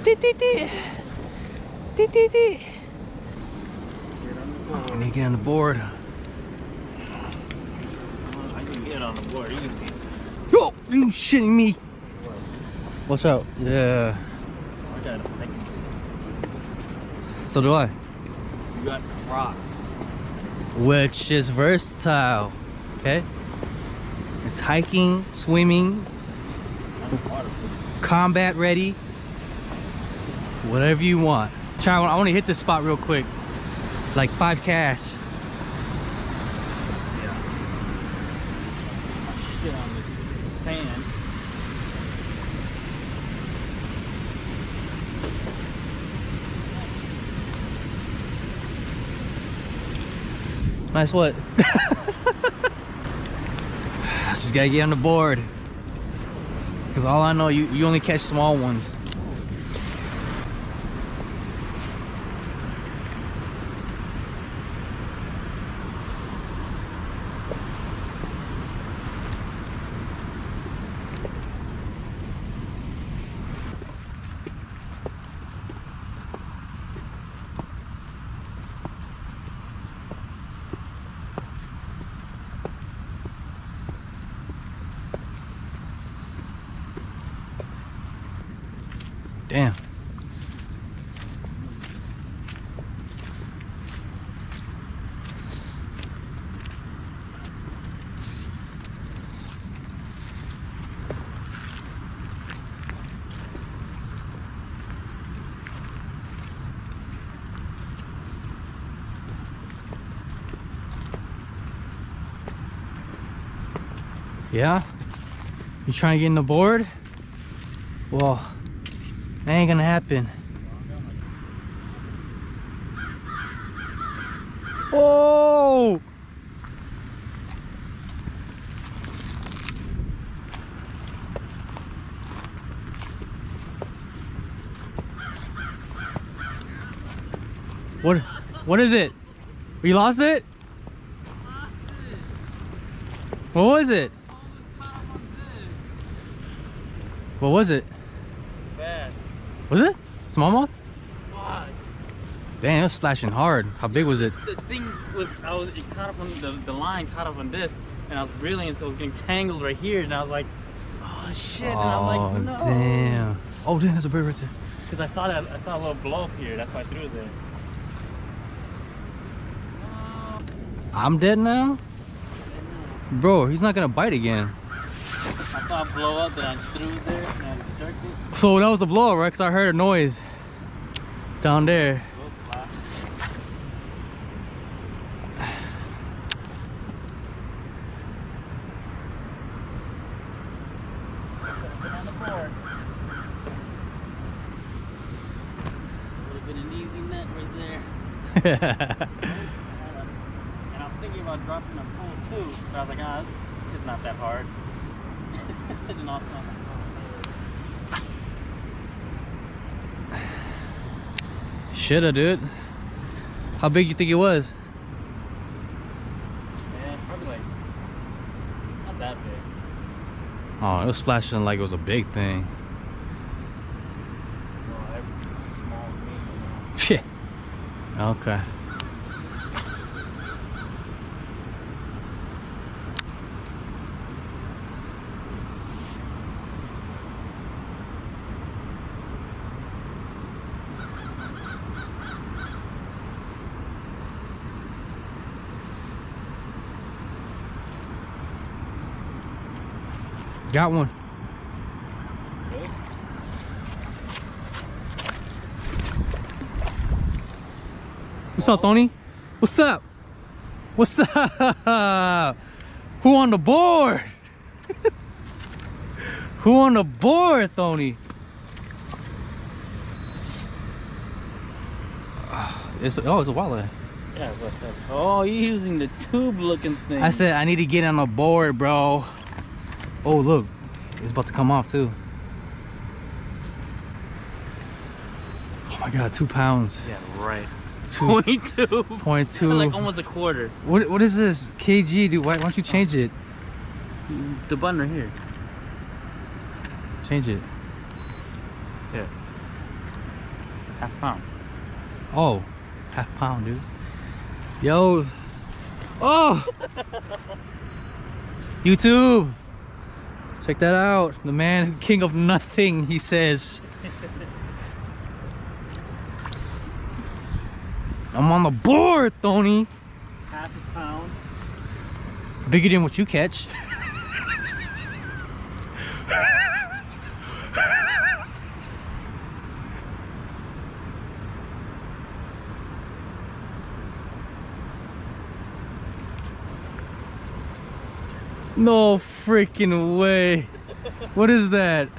Dee, dee, dee. Dee, dee, dee. I need to get on the board. I can get on the board. You can get. Yo, you shitting me? Watch out. Yeah. I got it. So do I. You got Crocs. Which is versatile. Okay? It's hiking, swimming, combat ready. Whatever you want. Charlie, I want to hit this spot real quick. Like 5 casts. Yeah. Shit on this sand. Nice what? Just gotta get on the board. Cause all I know, you only catch small ones. Damn. Yeah? You trying to get in the board? Well, that ain't gonna happen. Oh! What is it? You lost it? What was it? What was it? Bad. Was it? Smallmouth? Fuck. Damn, it was splashing hard. How big was it? The thing was, it caught up on the line caught up on this, and I was reeling, and so it was getting tangled right here, and I was like, oh shit, and I'm like, no. Damn. Oh, damn, there's a bird right there. Because I saw a little blow up here, that's why I threw it there. I'm dead now? Bro, he's not gonna bite again. I saw it blow up, then I threw it there, and I jerked it. So that was the blow up, right? Because I heard a noise down there. On the board. Would have been an easy net right there. And I was thinking about dropping a full 2, but I was like, ah, it's not that hard. It's not that hard. Shoulda, dude. How big you think it was? Yeah, probably like, not that big. Oh, it was splashing like it was a big thing. Well, everything's small to me. Shit. Okay. Got one. What's up, Tony? What's up? What's up? Who on the board? Who on the board, Tony? It's a walleye. Yeah, but oh, you're using the tube looking thing. I said I need to get on the board, bro. Oh, look, it's about to come off too. Oh my God, 2 pounds. Yeah, right. 2.2. Like almost a quarter. What is this? KG, dude. Why don't you change it? The button right here. Change it. Yeah. Half pound. Oh, half pound, dude. Yo. Oh! YouTube. Check that out. The man, king of nothing, he says. I'm on the board, Tony. Half a pound. Bigger than what you catch. No freaking way. What is that?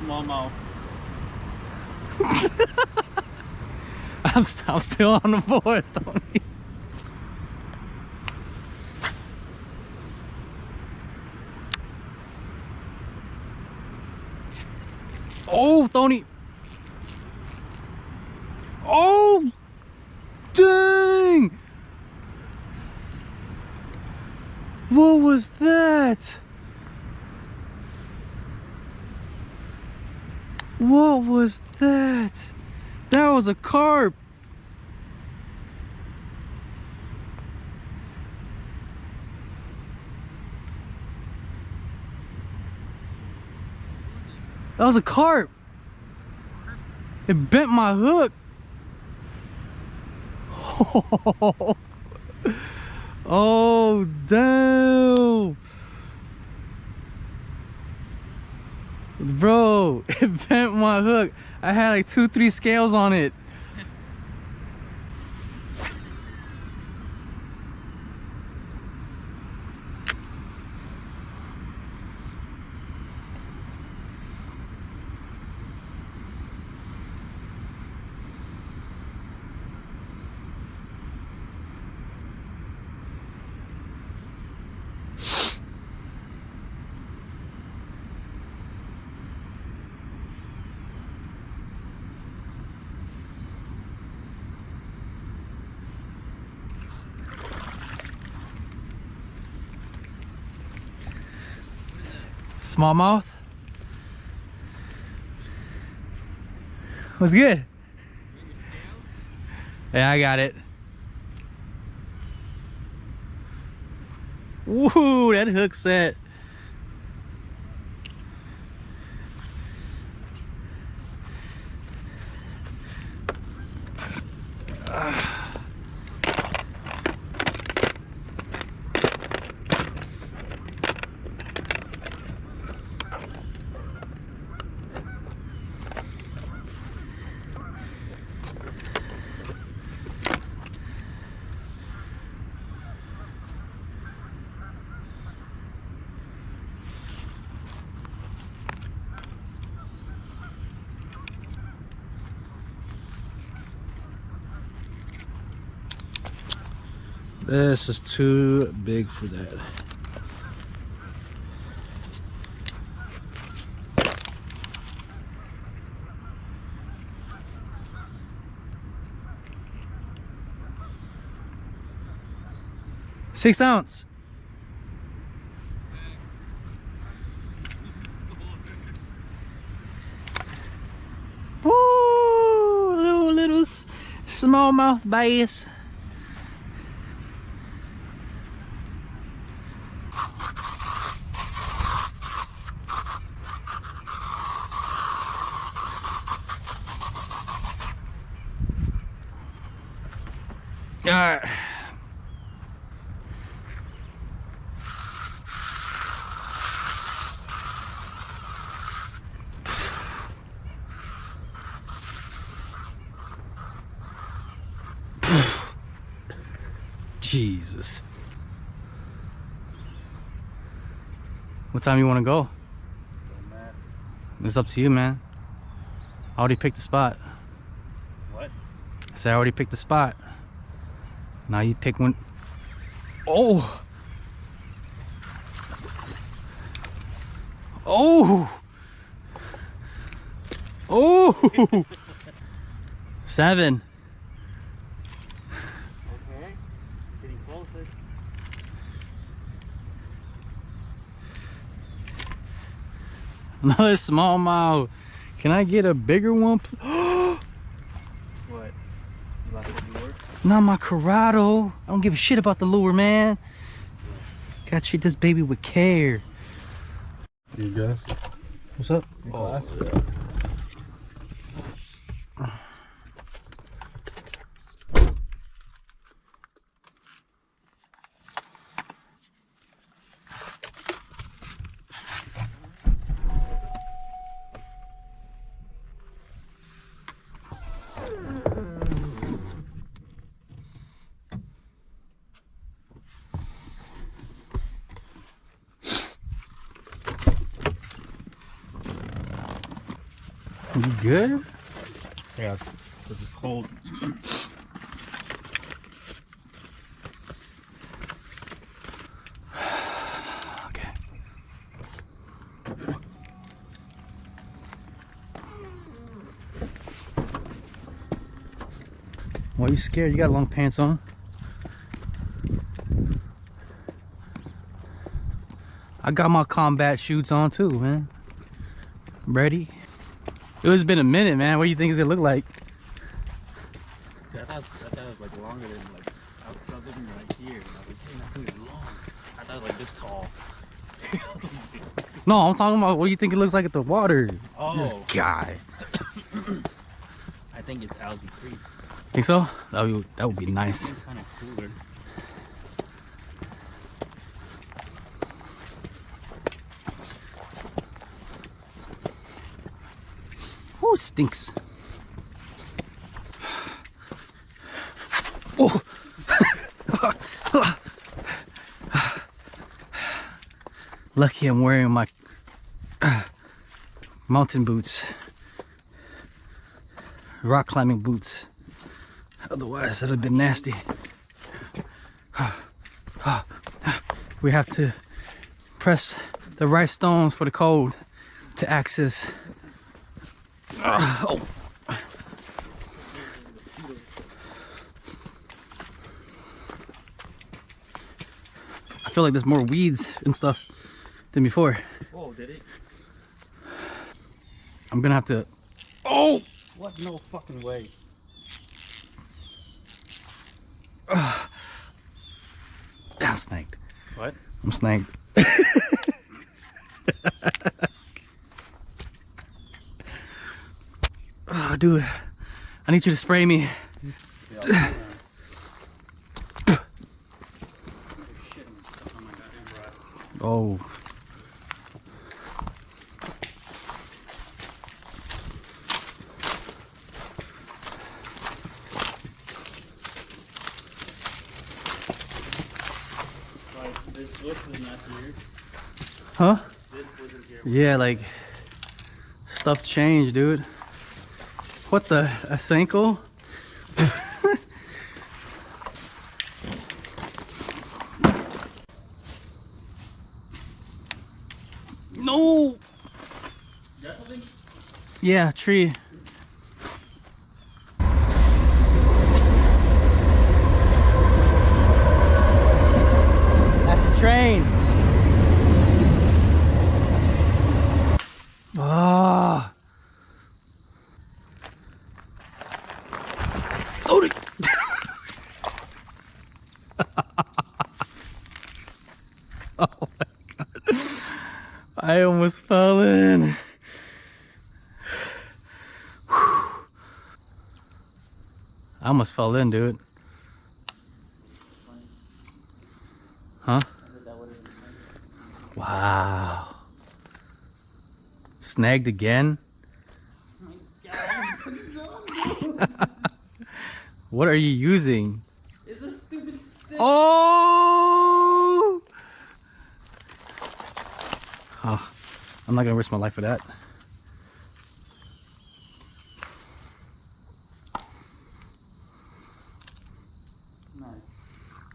Smallmouth. I'm still on the board, Tony. Oh, Tony. Oh, dang. What was that? What was that? That was a carp. That was a carp. It bent my hook. Oh, damn. Bro, it bent my hook. I had like 2-3 scales on it. Smallmouth. What's good? Yeah, I got it. Woo, that hook set. This is too big for that. Six ounce. Woo, little smallmouth bass. All right. Jesus. What time you want to go? It's up to you, man. I already picked the spot. What? I said I already picked the spot. Now you pick one. Oh! Oh! Oh! 7. Okay. Getting closer. Another smallmouth. Can I get a bigger one? What? You like the lure? Not my Corrado. I don't give a shit about the lure, man. Gotta treat this baby with care. You good? What's up? Oh, yeah. You good? Yeah, it's cold. Okay. Why are you scared? You got long pants on. I got my combat shoots on too, man. Ready? It has been a minute, man. What do you think it's gonna look like? I thought it was like longer than like I was looking right here. And I was like, hey, that thing is long. I thought it was like this tall. No, I'm talking about what do you think it looks like at the water? Oh. This guy. I think it's Algae Creek. Think so? That would be nice. It's kind of cooler. Oh, stinks. Oh. Lucky I'm wearing my mountain boots, rock climbing boots. Otherwise, that'd have been nasty. We have to press the right stones for the code to access. Oh. I feel like there's more weeds and stuff than before. Oh, did it? I'm gonna have to. Oh! What? No fucking way. I'm snagged. What? I'm snagged. Oh, dude, I need you to spray me. Yeah, Oh. This bush was not here. Huh? This wasn't here. Yeah, like stuff changed, dude. What the? A Senko? No! Got something? Yeah, tree. That's the train. Ah. Oh. Oh my God. I almost fell in. I almost fell in, dude. Huh? Wow. Snagged again? What are you using? It's a stupid stick. Oh! Oh, I'm not gonna risk my life for that. Nice.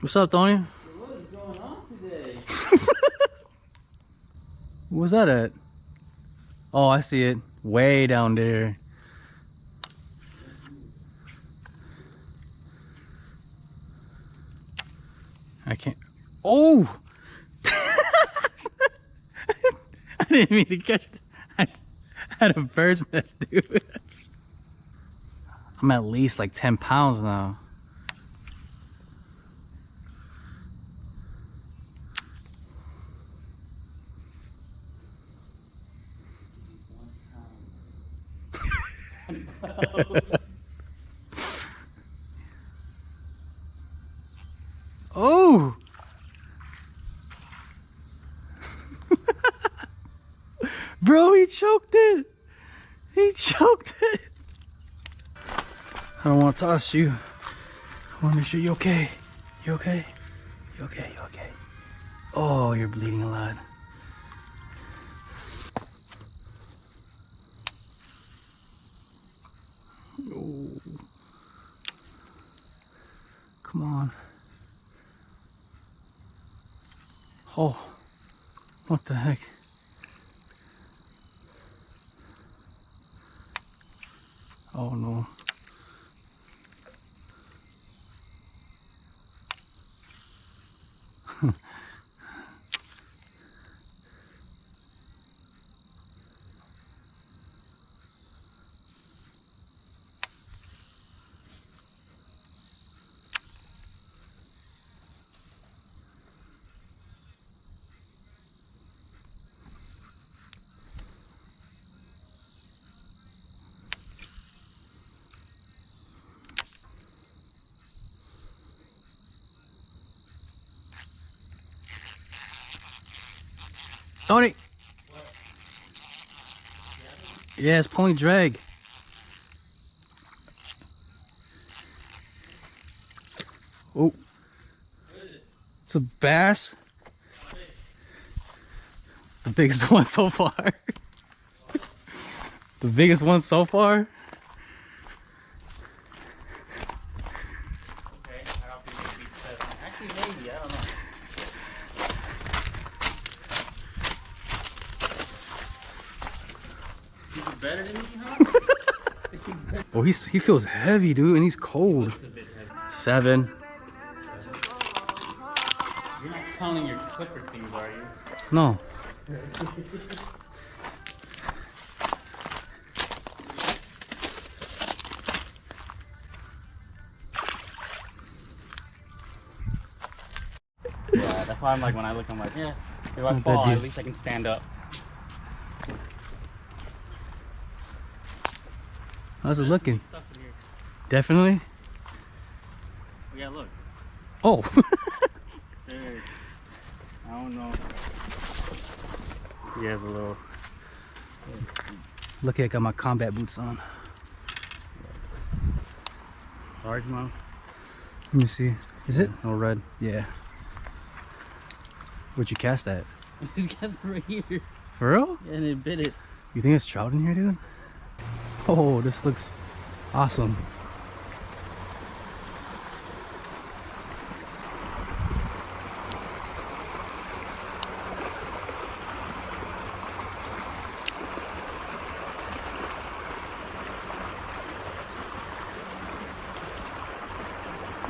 What's up, Tony? What is going on today? Where's that at? Oh, I see it. Way down there. I can't. Oh! I didn't mean to catch. I At a bird's nest, dude. I'm at least like 10 pounds now. Oh! Bro, he choked it! He choked it! I don't want to toss you. I want to make sure you're okay. You okay? You okay? You okay? Oh, you're bleeding a lot. Oh. Come on. Oh, what the heck? Oh no. Tony! Yeah, it's pulling drag. Oh. It's a bass. The biggest one so far. The biggest one so far. Okay, I don't think maybe 7. Actually, maybe, I don't know. Is it better than me, huh? Oh, he feels heavy, dude, and he's cold. Looks a bit heavy. 7. You're not counting your clipper things, are you? No. Yeah, that's why I'm like, when I look, I'm like, yeah, if I fall, at least I can stand up. How's it looking? Stuff in here. Definitely. Yeah, look. Oh. There. I don't know. He has a little. Look, I got my combat boots on. Largemouth. Let me see. Is it? No red. Yeah. Where'd you cast that? It got right here. For real? Yeah, and it bit it. You think it's trout in here, dude? Oh, this looks awesome.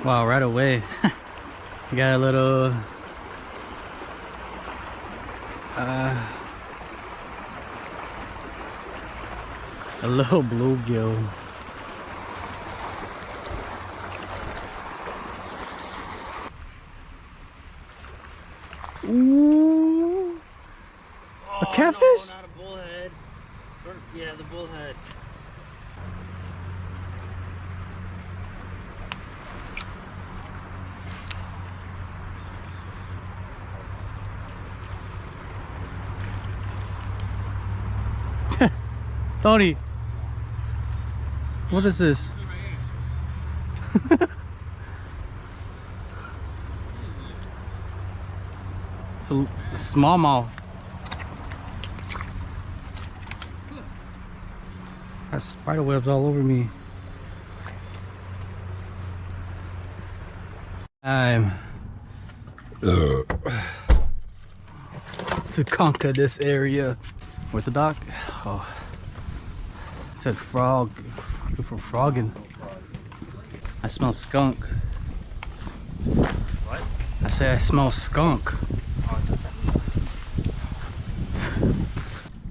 Wow, right away. We got a little bluegill. Ooh. A catfish? No, not a bullhead. Yeah, the bullhead. Tony, what is this? It's a smallmouth. Got spider webs all over me. Time to conquer this area. Where's the dock? Oh, it said frog. Good for frogging. I smell skunk. What? I say I smell skunk.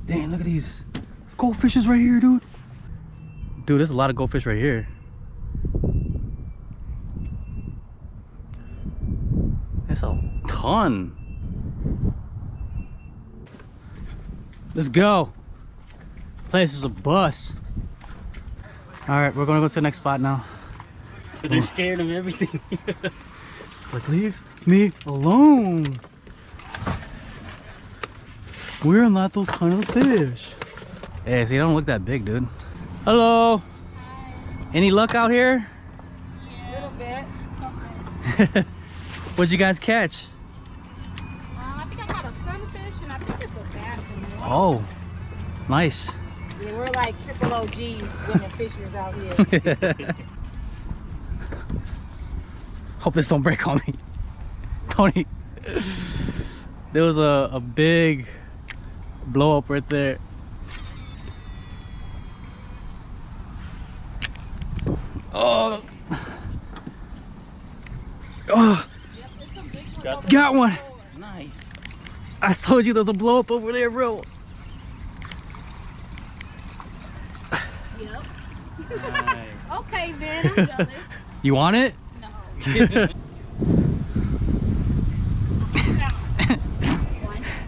Dang, look at these. goldfishes right here, dude. Dude, there's a lot of goldfish right here. There's a ton. Let's go. Place is a bus. All right, we're gonna go to the next spot now. They're scared of everything. Like, leave me alone. We're not those kind of fish. Hey, so you don't look that big, dude. Hello. Hi. Any luck out here? Yeah. A little bit. Okay. What'd you guys catch? I think I got a sunfish and I think it's a bass in there. Oh, nice. Yeah, we're like triple OG women fishers out here. Hope this don't break on me. Tony, there was a big blow up right there. Oh, oh, got one. Nice. I told you there's a blow up over there, bro. Yep. Nice. Okay, man, I'm jealous. You want it? No.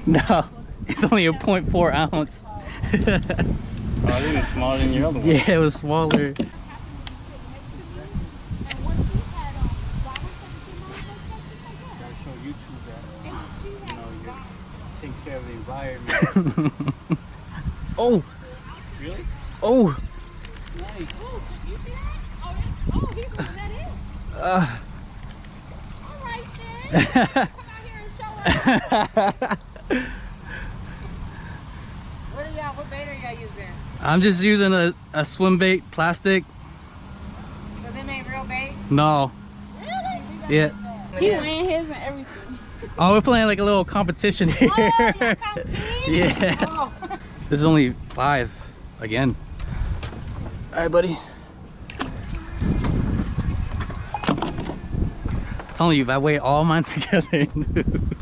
No, it's only a 0.4 ounce. Oh, I think it's smaller than your other one. Yeah, it was smaller. Take care of the environment. Oh, Really? oh. Nice. Oh, you see that? Oh, he's putting that in. All right, then. Come out here and show us. What bait are y'all using? I'm just using a swim bait, plastic. So them ain't real bait? No. Really? Yeah. He weighing his and everything. Oh, we're playing like a little competition here. Oh, y'all competing? Yeah. Oh. This is only 5 again. All right, buddy. I'm telling you, if I weigh all mine together, dude.